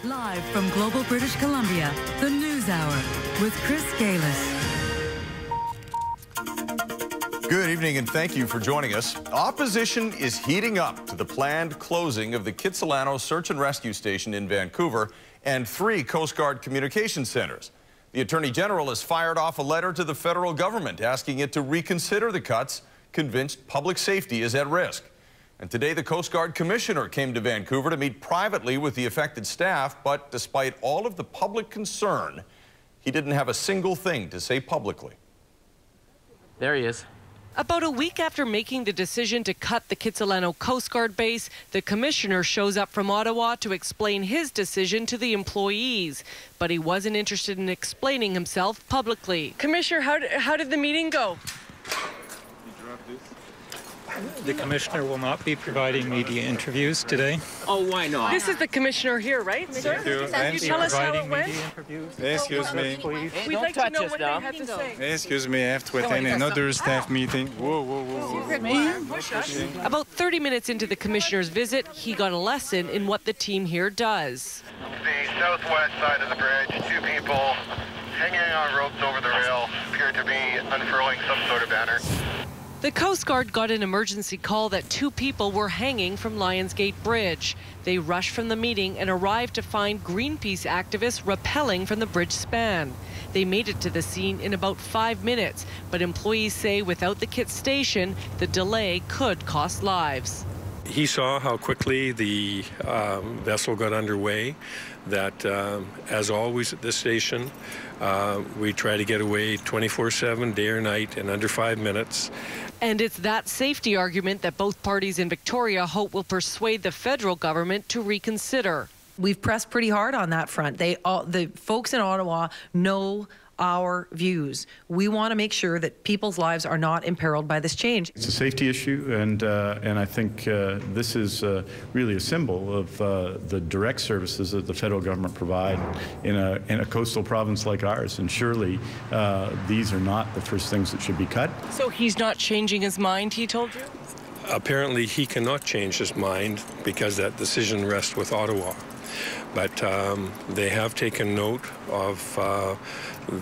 Live from Global British Columbia, the News Hour with Chris Galis. Good evening and thank you for joining us. Opposition is heating up to the planned closing of the Kitsilano Search and Rescue Station in Vancouver and 3 Coast Guard communication centers. The Attorney General has fired off a letter to the federal government asking it to reconsider the cuts, convinced public safety is at risk. And today the Coast Guard Commissioner came to Vancouver to meet privately with the affected staff, but despite all of the public concern, he didn't have a single thing to say publicly. There he is. About a week after making the decision to cut the Kitsilano Coast Guard base, the commissioner shows up from Ottawa to explain his decision to the employees. But he wasn't interested in explaining himself publicly. Commissioner, how did the meeting go? The commissioner will not be providing media interviews today. Oh, why not? This is the commissioner here, right, sir? Can you tell us how it went? Excuse me. We'd like to know what they had to say. Excuse me, I have to attend another staff meeting. Whoa. About 30 minutes into the commissioner's visit, he got a lesson in what the team here does. The southwest side of the bridge, 2 people hanging on ropes over the rail appear to be unfurling some sort of banner. The Coast Guard got an emergency call that 2 people were hanging from Lionsgate Bridge. They rushed from the meeting and arrived to find Greenpeace activists rappelling from the bridge span. They made it to the scene in about 5 minutes, but employees say without the KIT station, the delay could cost lives. He saw how quickly the vessel got underway, that as always at this station, we try to get away 24/7, day or night, in under 5 minutes. And it's that safety argument that both parties in Victoria hope will persuade the federal government to reconsider. We've pressed pretty hard on that front. The folks in Ottawa know our views. We want to make sure that people's lives are not imperiled by this change. It's a safety issue, and I think this is really a symbol of the direct services that the federal government provide in a coastal province like ours. And surely these are not the first things that should be cut. So he's not changing his mind, he told you? Apparently he cannot change his mind because that decision rests with Ottawa. But they have taken note of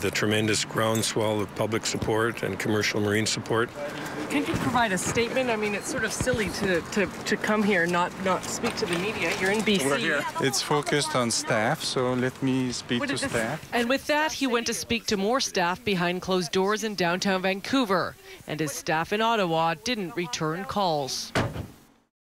the tremendous groundswell of public support and commercial marine support. Can you provide a statement? I mean, it's sort of silly to come here and not speak to the media. You're in BC. It's focused on staff, so let me speak to staff. And with that, he went to speak to more staff behind closed doors in downtown Vancouver. And his staff in Ottawa didn't return calls.